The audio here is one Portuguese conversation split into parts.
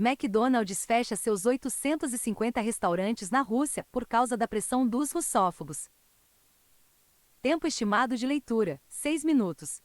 McDonald's fecha seus 850 restaurantes na Rússia por causa da pressão dos russófobos. Tempo estimado de leitura: 6 minutos.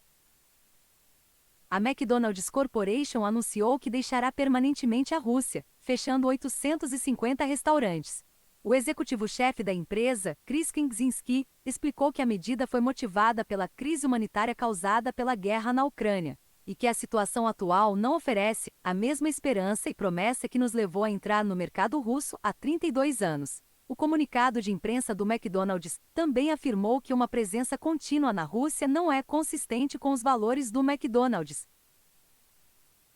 A McDonald's Corporation anunciou que deixará permanentemente a Rússia, fechando 850 restaurantes. O executivo-chefe da empresa, Chris Kingzinski, explicou que a medida foi motivada pela crise humanitária causada pela guerra na Ucrânia, e que a situação atual não oferece a mesma esperança e promessa que nos levou a entrar no mercado russo há 32 anos. O comunicado de imprensa do McDonald's também afirmou que uma presença contínua na Rússia não é consistente com os valores do McDonald's.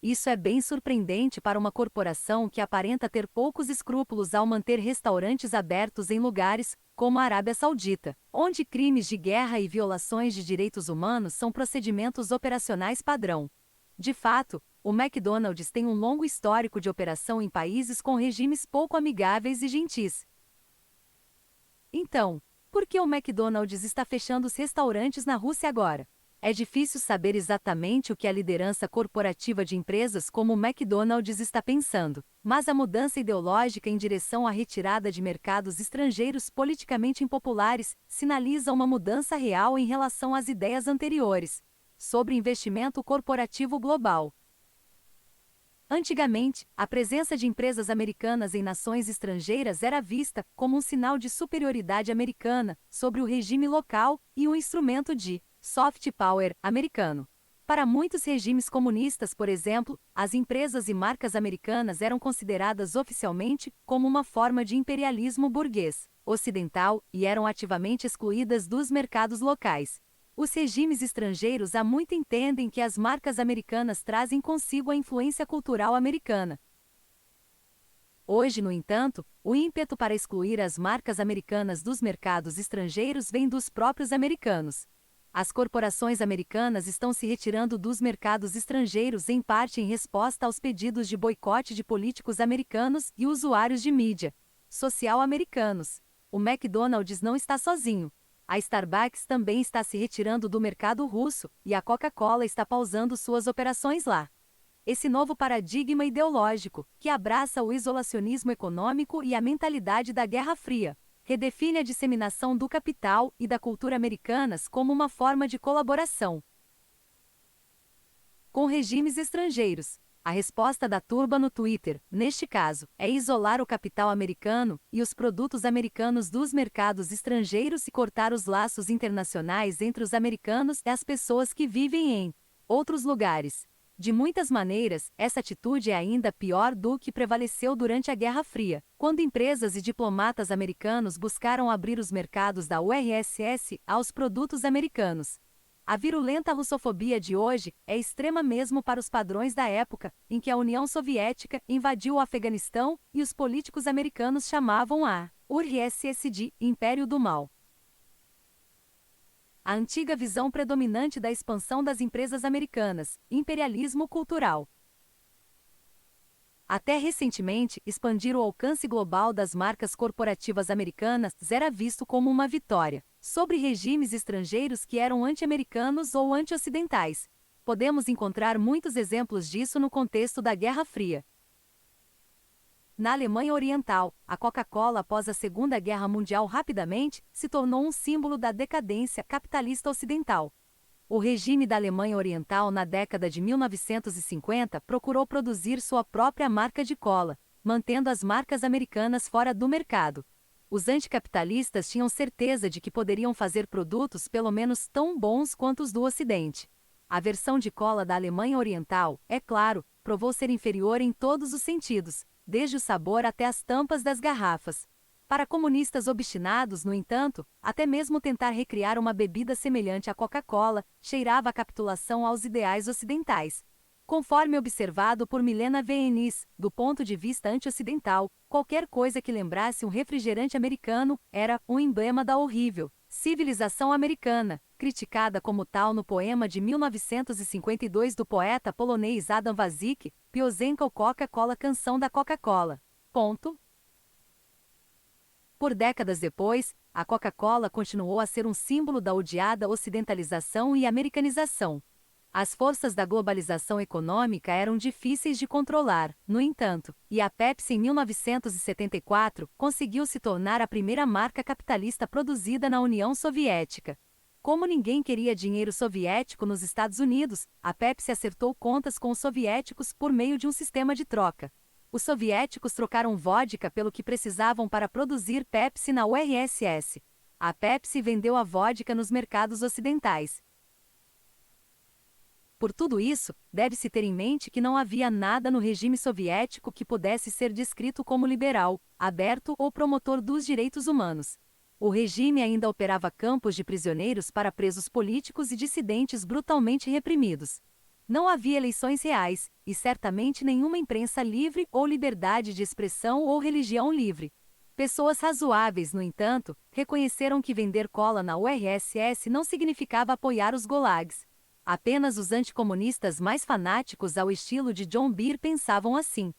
Isso é bem surpreendente para uma corporação que aparenta ter poucos escrúpulos ao manter restaurantes abertos em lugares, como a Arábia Saudita, onde crimes de guerra e violações de direitos humanos são procedimentos operacionais padrão. De fato, o McDonald's tem um longo histórico de operação em países com regimes pouco amigáveis e gentis. Então, por que o McDonald's está fechando os restaurantes na Rússia agora? É difícil saber exatamente o que a liderança corporativa de empresas como o McDonald's está pensando, mas a mudança ideológica em direção à retirada de mercados estrangeiros politicamente impopulares sinaliza uma mudança real em relação às ideias anteriores sobre investimento corporativo global. Antigamente, a presença de empresas americanas em nações estrangeiras era vista como um sinal de superioridade americana sobre o regime local e um instrumento de soft power americano. Para muitos regimes comunistas, por exemplo, as empresas e marcas americanas eram consideradas oficialmente como uma forma de imperialismo burguês ocidental e eram ativamente excluídas dos mercados locais. Os regimes estrangeiros há muito entendem que as marcas americanas trazem consigo a influência cultural americana. Hoje, no entanto, o ímpeto para excluir as marcas americanas dos mercados estrangeiros vem dos próprios americanos. As corporações americanas estão se retirando dos mercados estrangeiros em parte em resposta aos pedidos de boicote de políticos americanos e usuários de mídia social americanos. O McDonald's não está sozinho. A Starbucks também está se retirando do mercado russo, e a Coca-Cola está pausando suas operações lá. Esse novo paradigma ideológico, que abraça o isolacionismo econômico e a mentalidade da Guerra Fria, redefine a disseminação do capital e da cultura americanas como uma forma de colaboração com regimes estrangeiros. A resposta da turba no Twitter, neste caso, é isolar o capital americano e os produtos americanos dos mercados estrangeiros e cortar os laços internacionais entre os americanos e as pessoas que vivem em outros lugares. De muitas maneiras, essa atitude é ainda pior do que prevaleceu durante a Guerra Fria, quando empresas e diplomatas americanos buscaram abrir os mercados da URSS aos produtos americanos. A virulenta russofobia de hoje é extrema mesmo para os padrões da época em que a União Soviética invadiu o Afeganistão e os políticos americanos chamavam a URSS de Império do Mal. A antiga visão predominante da expansão das empresas americanas, imperialismo cultural. Até recentemente, expandir o alcance global das marcas corporativas americanas era visto como uma vitória sobre regimes estrangeiros que eram anti-americanos ou anti-ocidentais. Podemos encontrar muitos exemplos disso no contexto da Guerra Fria. Na Alemanha Oriental, a Coca-Cola após a Segunda Guerra Mundial rapidamente se tornou um símbolo da decadência capitalista ocidental. O regime da Alemanha Oriental na década de 1950 procurou produzir sua própria marca de cola, mantendo as marcas americanas fora do mercado. Os anticapitalistas tinham certeza de que poderiam fazer produtos pelo menos tão bons quanto os do Ocidente. A versão de cola da Alemanha Oriental, é claro, provou ser inferior em todos os sentidos, desde o sabor até as tampas das garrafas. Para comunistas obstinados, no entanto, até mesmo tentar recriar uma bebida semelhante à Coca-Cola cheirava a capitulação aos ideais ocidentais. Conforme observado por Milena Venis, do ponto de vista anti-ocidental, qualquer coisa que lembrasse um refrigerante americano era um emblema da horrível civilização americana, criticada como tal no poema de 1952 do poeta polonês Adam Wasyk, Piosenka o Coca-Cola Canção da Coca-Cola. Por décadas depois, a Coca-Cola continuou a ser um símbolo da odiada ocidentalização e americanização. As forças da globalização econômica eram difíceis de controlar, no entanto, e a Pepsi em 1974 conseguiu se tornar a primeira marca capitalista produzida na União Soviética. Como ninguém queria dinheiro soviético nos Estados Unidos, a Pepsi acertou contas com os soviéticos por meio de um sistema de troca. Os soviéticos trocaram vodka pelo que precisavam para produzir Pepsi na URSS. A Pepsi vendeu a vodka nos mercados ocidentais. Por tudo isso, deve-se ter em mente que não havia nada no regime soviético que pudesse ser descrito como liberal, aberto ou promotor dos direitos humanos. O regime ainda operava campos de prisioneiros para presos políticos e dissidentes brutalmente reprimidos. Não havia eleições reais, e certamente nenhuma imprensa livre ou liberdade de expressão ou religião livre. Pessoas razoáveis, no entanto, reconheceram que vender cola na URSS não significava apoiar os gulags. Apenas os anticomunistas mais fanáticos ao estilo de John Beer pensavam assim.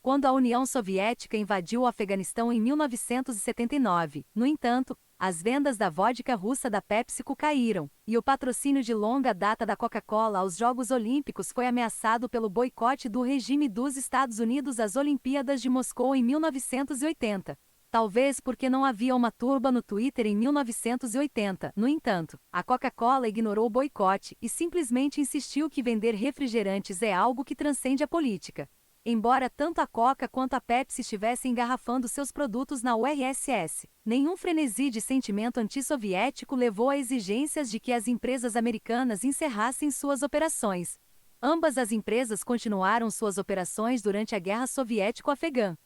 Quando a União Soviética invadiu o Afeganistão em 1979, no entanto, as vendas da vodka russa da PepsiCo caíram, e o patrocínio de longa data da Coca-Cola aos Jogos Olímpicos foi ameaçado pelo boicote do regime dos Estados Unidos às Olimpíadas de Moscou em 1980. Talvez porque não havia uma turba no Twitter em 1980. No entanto, a Coca-Cola ignorou o boicote e simplesmente insistiu que vender refrigerantes é algo que transcende a política. Embora tanto a Coca quanto a Pepsi estivessem engarrafando seus produtos na URSS, nenhum frenesi de sentimento antissoviético levou a exigências de que as empresas americanas encerrassem suas operações. Ambas as empresas continuaram suas operações durante a Guerra Soviético-Afegã.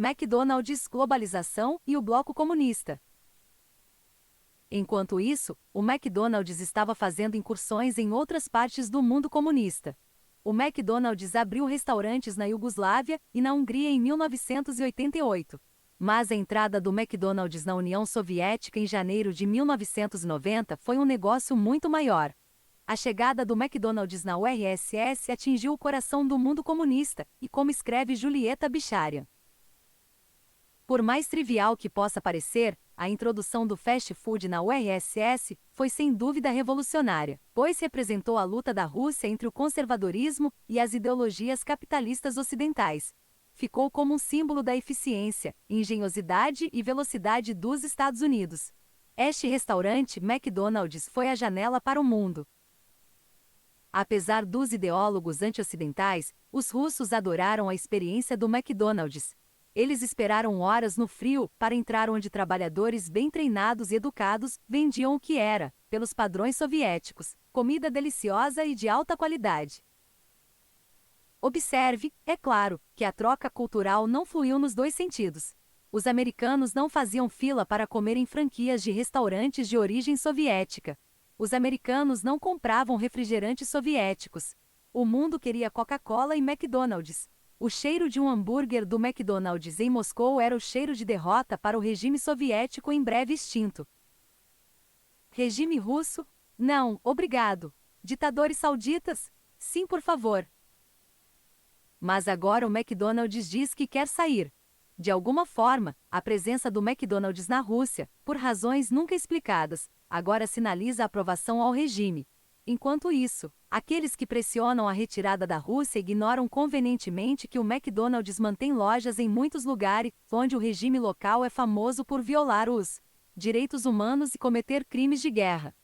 McDonald's, globalização e o Bloco Comunista. Enquanto isso, o McDonald's estava fazendo incursões em outras partes do mundo comunista. O McDonald's abriu restaurantes na Iugoslávia e na Hungria em 1988. Mas a entrada do McDonald's na União Soviética em janeiro de 1990 foi um negócio muito maior. A chegada do McDonald's na URSS atingiu o coração do mundo comunista, e como escreve Julieta Bicharian. Por mais trivial que possa parecer, a introdução do fast food na URSS foi sem dúvida revolucionária, pois representou a luta da Rússia entre o conservadorismo e as ideologias capitalistas ocidentais. Ficou como um símbolo da eficiência, engenhosidade e velocidade dos Estados Unidos. Este restaurante, McDonald's, foi a janela para o mundo. Apesar dos ideólogos anti-ocidentais, os russos adoraram a experiência do McDonald's. Eles esperaram horas no frio para entrar onde trabalhadores bem treinados e educados vendiam o que era, pelos padrões soviéticos, comida deliciosa e de alta qualidade. Observe, é claro, que a troca cultural não fluiu nos dois sentidos. Os americanos não faziam fila para comer em franquias de restaurantes de origem soviética. Os americanos não compravam refrigerantes soviéticos. O mundo queria Coca-Cola e McDonald's. O cheiro de um hambúrguer do McDonald's em Moscou era o cheiro de derrota para o regime soviético em breve extinto. Regime russo? Não, obrigado. Ditadores sauditas? Sim, por favor. Mas agora o McDonald's diz que quer sair. De alguma forma, a presença do McDonald's na Rússia, por razões nunca explicadas, agora sinaliza a aprovação ao regime. Enquanto isso, aqueles que pressionam a retirada da Rússia ignoram convenientemente que o McDonald's mantém lojas em muitos lugares onde o regime local é famoso por violar os direitos humanos e cometer crimes de guerra.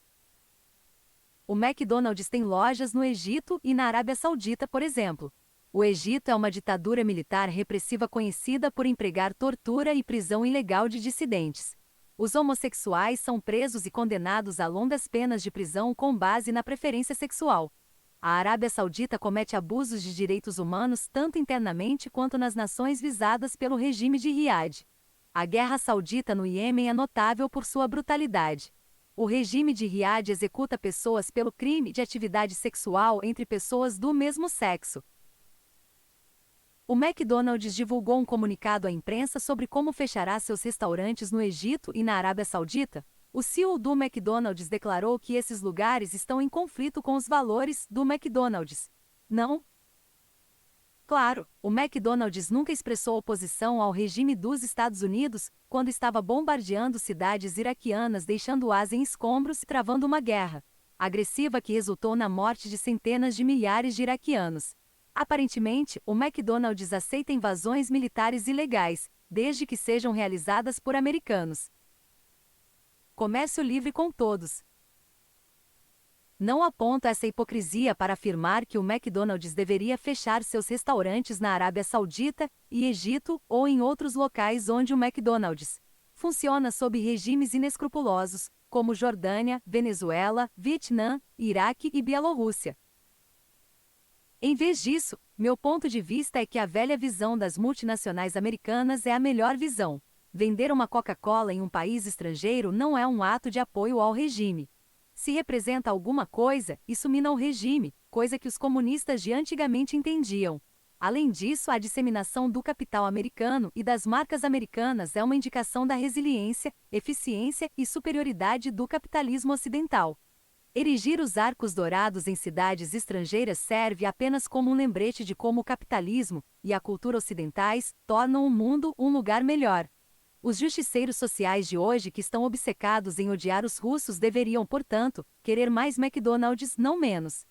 O McDonald's tem lojas no Egito e na Arábia Saudita, por exemplo. O Egito é uma ditadura militar repressiva conhecida por empregar tortura e prisão ilegal de dissidentes. Os homossexuais são presos e condenados a longas penas de prisão com base na preferência sexual. A Arábia Saudita comete abusos de direitos humanos tanto internamente quanto nas nações visadas pelo regime de Riad. A guerra saudita no Iêmen é notável por sua brutalidade. O regime de Riad executa pessoas pelo crime de atividade sexual entre pessoas do mesmo sexo. O McDonald's divulgou um comunicado à imprensa sobre como fechará seus restaurantes no Egito e na Arábia Saudita. O CEO do McDonald's declarou que esses lugares estão em conflito com os valores do McDonald's. Não Claro, o McDonald's nunca expressou oposição ao regime dos Estados Unidos quando estava bombardeando cidades iraquianas, deixando-as em escombros e travando uma guerra agressiva que resultou na morte de centenas de milhares de iraquianos. Aparentemente, o McDonald's aceita invasões militares ilegais, desde que sejam realizadas por americanos. Comércio livre com todos. Não aponta essa hipocrisia para afirmar que o McDonald's deveria fechar seus restaurantes na Arábia Saudita e Egito ou em outros locais onde o McDonald's funciona sob regimes inescrupulosos, como Jordânia, Venezuela, Vietnã, Iraque e Bielorrússia. Em vez disso, meu ponto de vista é que a velha visão das multinacionais americanas é a melhor visão. Vender uma Coca-Cola em um país estrangeiro não é um ato de apoio ao regime. Se representa alguma coisa, isso mina o regime, coisa que os comunistas de antigamente entendiam. Além disso, a disseminação do capital americano e das marcas americanas é uma indicação da resiliência, eficiência e superioridade do capitalismo ocidental. Erigir os arcos dourados em cidades estrangeiras serve apenas como um lembrete de como o capitalismo e a cultura ocidentais tornam o mundo um lugar melhor. Os justiceiros sociais de hoje que estão obcecados em odiar os russos deveriam, portanto, querer mais McDonald's, não menos.